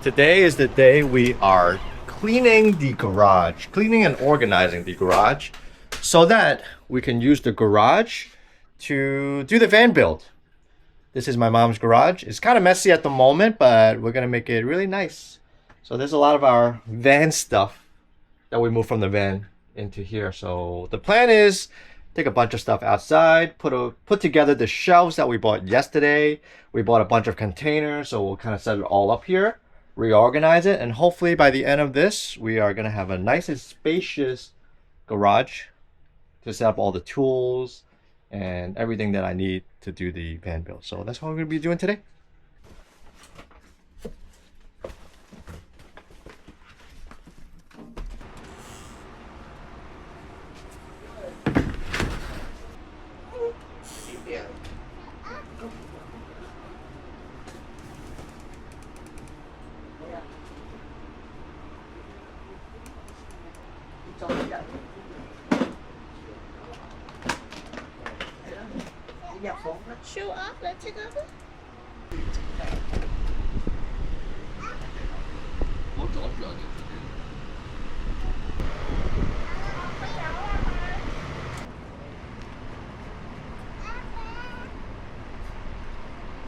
Today is the day we are cleaning the garage, cleaning and organizing the garage so that we can use the garage to do the van build. This is my mom's garage. It's kind of messy at the moment, but we're gonna make it really nice. So there's a lot of our van stuff that we moved from the van into here. So the plan is take a bunch of stuff outside, put together the shelves that we bought yesterday. We bought a bunch of containers, so we'll kind of set it all up here, reorganize it, and hopefully by the end of this, we are gonna have a nice and spacious garage to set up all the tools and everything that I need to do the van build. So that's what we're gonna be doing today. Show up, let's take over.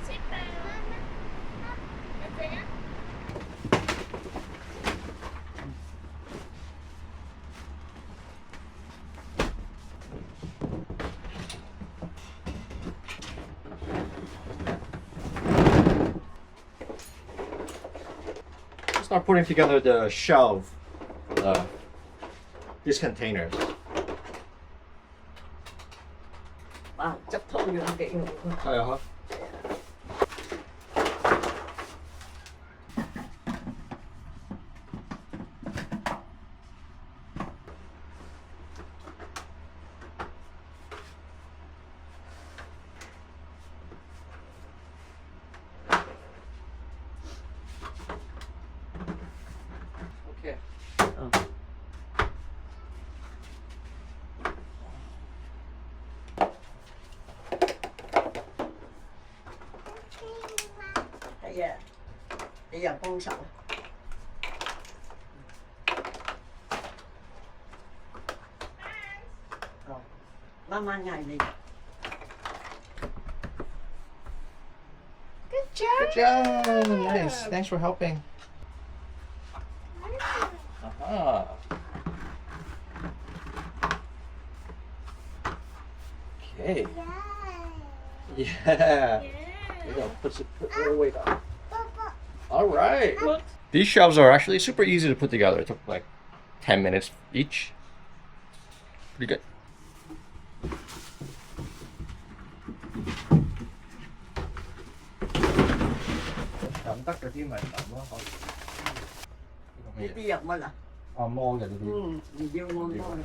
Sit down. Okay. Start putting together the shelf for these containers. Wow, chấp thôi rồi kỹ rồi. Uh-huh. Okay. Bây giờ con sợ. Rồi, mama ngày đi. Good job. Good job. Nice. Thanks for helping. Uh-huh. Okay. Yeah. You know, put it away down. All right. These shelves are actually super easy to put together. It took like 10 minutes each. Pretty good. Đi dọc mà là. Mua dành đi. Mình vô ngon thôi.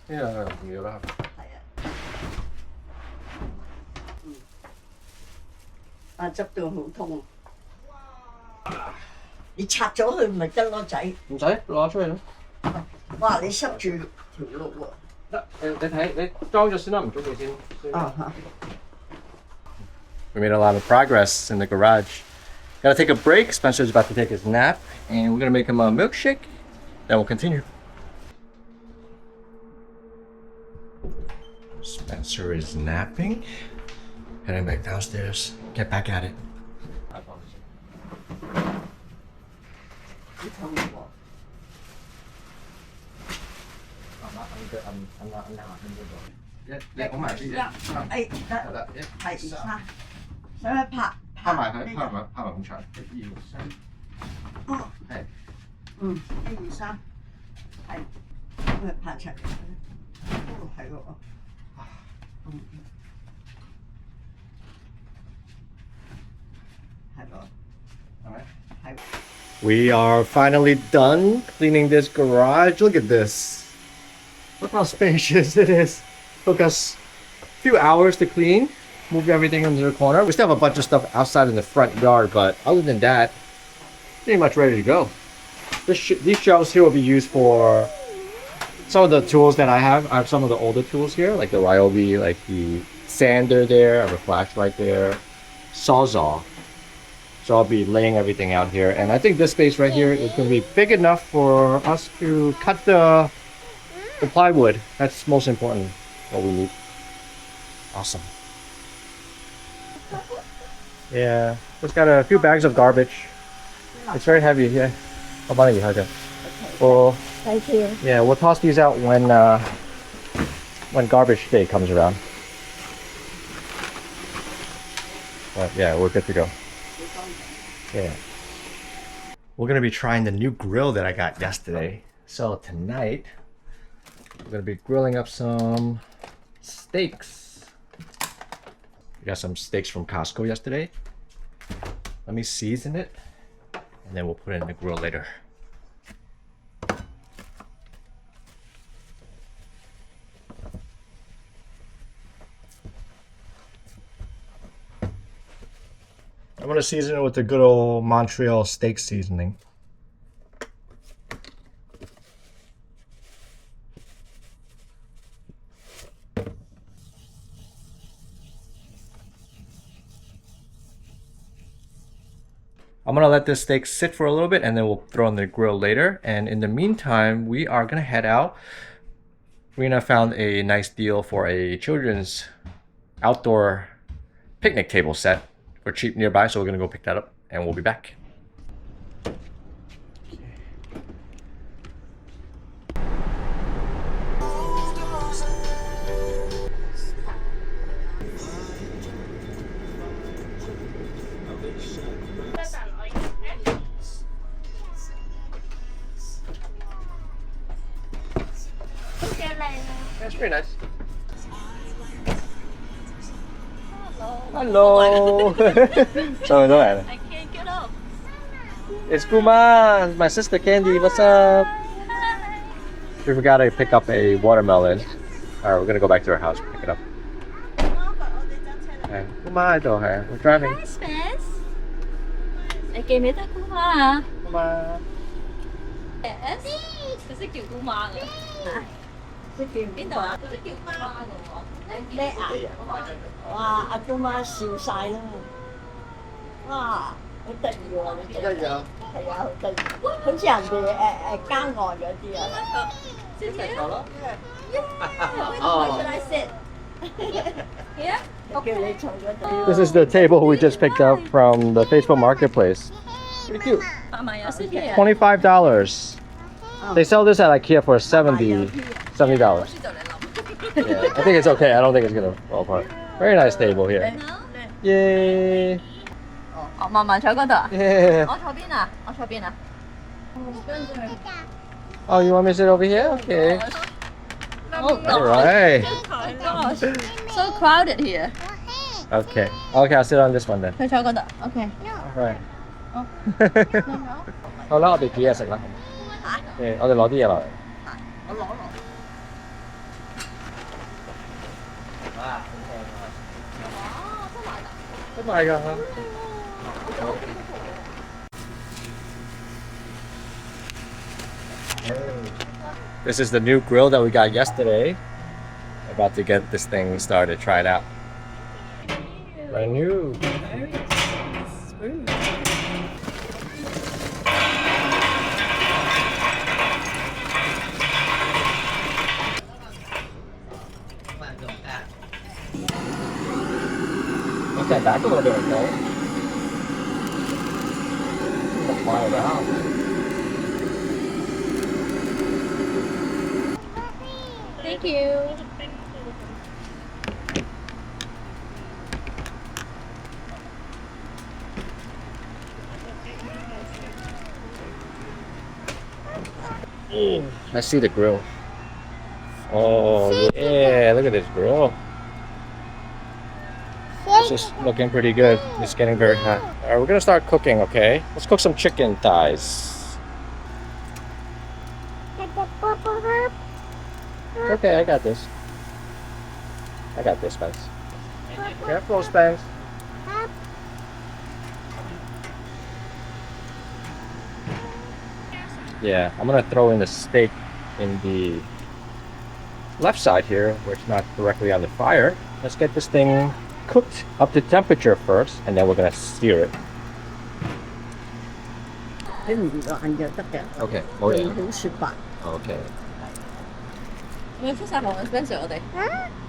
Thế là nhiều đó. À, chấp tường hữu thông. Đi chặt chỗ佢咪得咯仔。唔使攞出去咯。哇！你塞住條路喎。得，你睇你裝咗先啦，唔中意先。啊嚇。We made a lot of progress in the garage. Gotta take a break. Spencer's about to take his nap, and we're gonna make him a milkshake. Then we'll continue. Spencer is napping. Heading back downstairs. Get back at it. Dạ, cũng mày đi. Ê,得，係三，使唔使拍埋佢，拍埋咁長。1、2、3。哦，係。1、2、3，係，咁咪拍齊。哦，係喎。係喎。係咪？係。We are finally done cleaning this garage. Look at this. Look how spacious it is. Took us a few hours to clean, move everything into the corner. We still have a bunch of stuff outside in the front yard, but other than that, pretty much ready to go. These shelves here will be used for some of the tools that I have. I have some of the older tools here, like the Ryobi, like the sander there, I have a flashlight there, Sawzall. So I'll be laying everything out here. And I think this space right here is going to be big enough for us to cut the plywood. That's most important, what we need. Awesome. Yeah, just got a few bags of garbage. It's very heavy. Yeah. Well, Thank you. yeah, we'll toss these out when garbage day comes around. But yeah, we're good to go. Yeah. We're gonna be trying the new grill that I got yesterday. So tonight, we're gonna be grilling up some steaks. We got some steaks from Costco yesterday. Let me season it, and then we'll put it in the grill later. I'm gonna season it with the good old Montreal steak seasoning. I'm gonna let this steak sit for a little bit and then we'll throw it in the grill later. And in the meantime, we are gonna head out. Rena found a nice deal for a children's outdoor picnic table set for cheap nearby, so we're gonna go pick that up and we'll be back. That's pretty nice. Hello. So I can't get up. It's Kuma, my sister Candy. What's up? We forgot to pick up a watermelon. Alright, we're gonna go back to our house and pick it up. Okay. Kuma, we're driving. Hi, Spence. 你記唔記得姑媽啊 Kuma. ？Yes，佢識叫姑媽嘅。識叫邊度啊？佢識叫姑媽嘅喎。叻啊！哇！阿姑媽笑晒啦！哇！好得意喎！你得意啊！係啊，好得意，好似人哋郊外嗰啲啊！一齊坐咯。Where should I sit? Here? 叫你坐嗰度。 This is the table we just picked up from the Facebook Marketplace. Pretty cute. 係咪有 sit here? $25. They sell this at IKEA for $70. $70. 就嚟諗。 Yeah, I think it's okay. I don't think it's gonna fall apart. Very nice table here. Yay! 哦，慢慢坐嗰度啊？ Yeah. 我坐邊啊？我坐邊啊？ Oh, you want me to sit over here? Okay. Oh All right. gosh, so crowded here. Okay. Okay, I'll sit on this one then. 佢坐嗰度。OK。 All right. 好啦，我哋煮嘢食啦。我哋攞啲嘢落嚟。我攞落。真係㗎。This is the new grill that we got yesterday. About to get this thing started, try it out. Brand new. Okay, back a little bit, okay? Fly it out. Thank you. Let's see the grill. Oh yeah, look at this grill. It's just looking pretty good. It's getting very hot. Alright, we're gonna start cooking, okay? Let's cook some chicken thighs. Okay, I got this. I got this, Spence. Careful, Spence. Yeah, I'm gonna throw in the steak in the left side here, where it's not directly on the fire. Let's get this thing cooked up to temperature first, and then we're gonna sear it. 你唔爛就得嘅， OK，佢冇嘢。好雪白。 OK。咪出晒房啊，Spencer 我哋。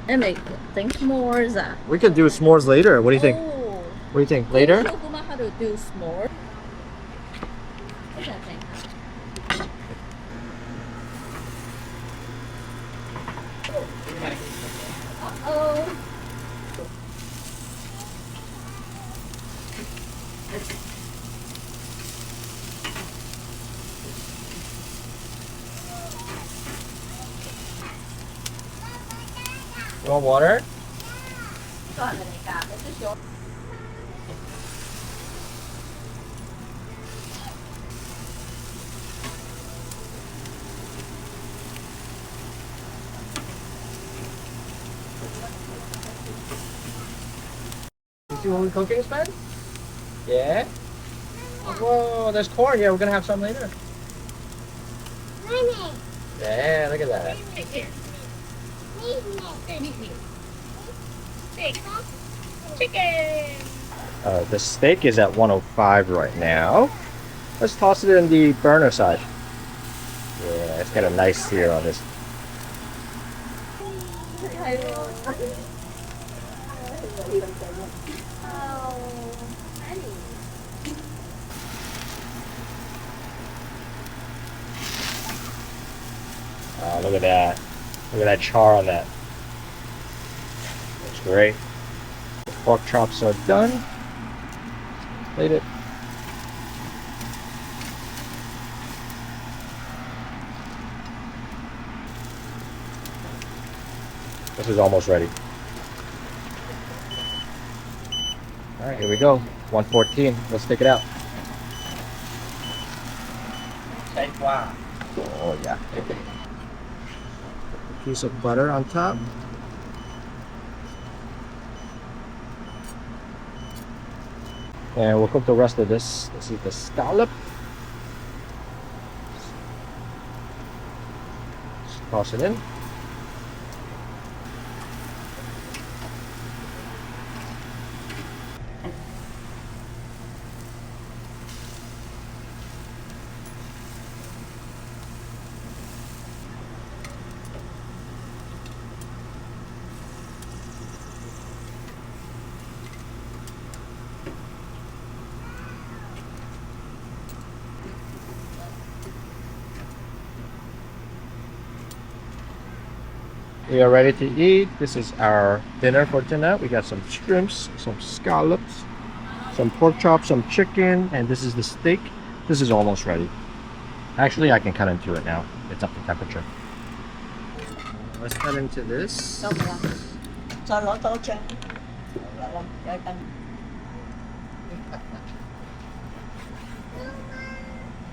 你咪整 s'mores 啊？ We can do s'mores later. What do you think? 哦 What do you think? Later? Show Guma how to do s'mores. What do you think? Uh-oh. You want water? 呢個係咪你㗎？你需要 You see what we're cooking, Spen? Yeah? Whoa, there's corn. Yeah, we're gonna have some later. Yeah, look at that. chicken. The steak is at 105 right now. Let's toss it in the burner side. Yeah, it's got a nice sear on this. Oh, look at that. Look at that char on that. Looks great. The pork chops are done. Plate it. This is almost ready. Alright, here we go. 114. Let's take it out. Oh, yeah. Piece of butter on top. And we'll cook the rest of this. This is the scallop. Just toss it in. We are ready to eat. This is our dinner for tonight. We got some shrimps, some scallops, some pork chops, some chicken, and this is the steak. This is almost ready. Actually, I can cut into it now. It's up to temperature. Let's cut into this. 夠啦，再攞多張，有一根。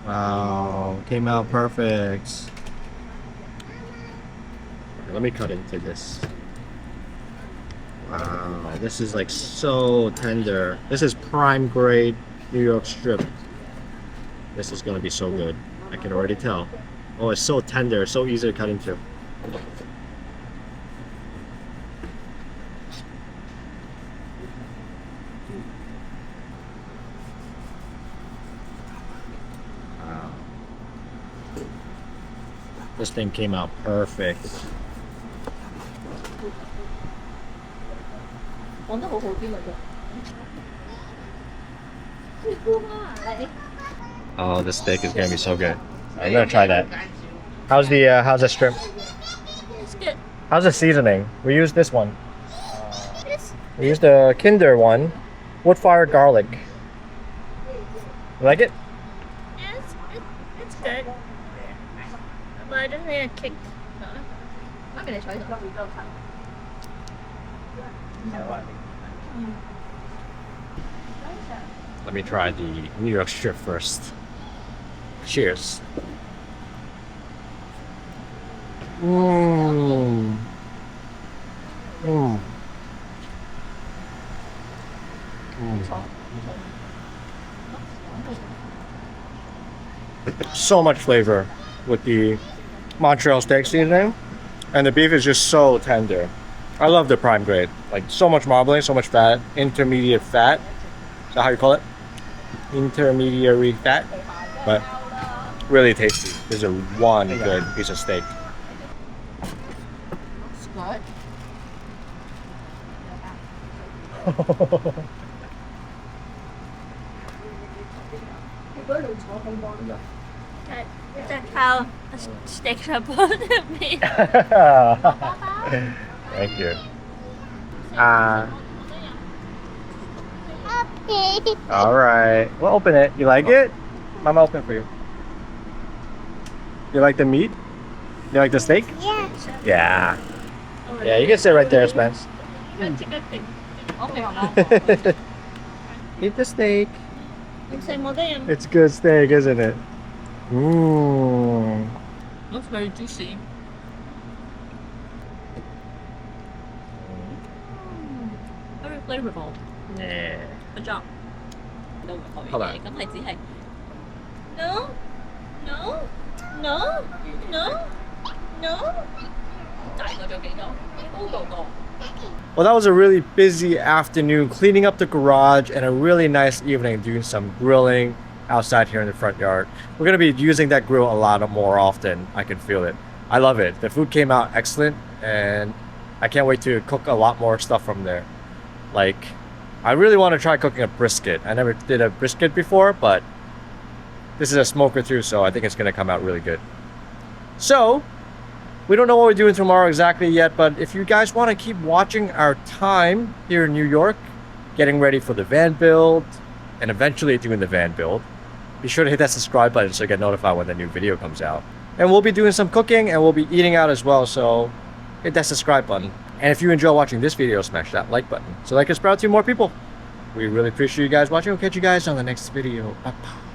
Wow, came out perfect. Let me cut into this. Wow, this is like so tender. This is prime grade New York strip. This is gonna be so good. I can already tell. Oh, it's so tender, so easy to cut into. Wow. This thing came out perfect. 講得好好啲咪得。Guma 嚟。 Oh, this steak is gonna be so good. I'm gonna try that. How's the shrimp? It's good. How's the seasoning? We used this one. It's We used the Kinder one, wood fire garlic. You like it? it's good. But I just need a kick. 媽咪你坐喺度。Let me try the New York strip first. Cheers. Mmm. Mmm. So much flavor with the Montreal steak seasoning, and the beef is just so tender. I love the prime grade. Like so much marbling, so much fat, intermediate fat. Is that how you call it? Intermediary fat. but really tasty. This is one good piece of steak. It's good. That's how steaks are supposed to be. Thank you. All right. We'll open it. You like it? Mama, open it for you. You like the meat? You like the steak? Yes. Yeah. Yeah, you can sit right there, Spence. Eat the steak. It's good steak, isn't it? Mmm. Looks very juicy. Very flavorful. Yeah. Good job. Hold on. No, no, no, no, no. Well, that was a really busy afternoon cleaning up the garage and a really nice evening doing some grilling outside here in the front yard. We're going to be using that grill a lot more often. I can feel it. I love it. The food came out excellent and I can't wait to cook a lot more stuff from there. Like, I really want to try cooking a brisket. I never did a brisket before, but this is a smoker too, so I think it's going to come out really good. So, we don't know what we're doing tomorrow exactly yet, but if you guys want to keep watching our time here in New York, getting ready for the van build, and eventually doing the van build, be sure to hit that subscribe button so you get notified when the new video comes out. And we'll be doing some cooking and we'll be eating out as well, so hit that subscribe button. And if you enjoy watching this video, smash that like button so that I can spread out to more people. We really appreciate you guys watching. We'll catch you guys on the next video. Bye-bye.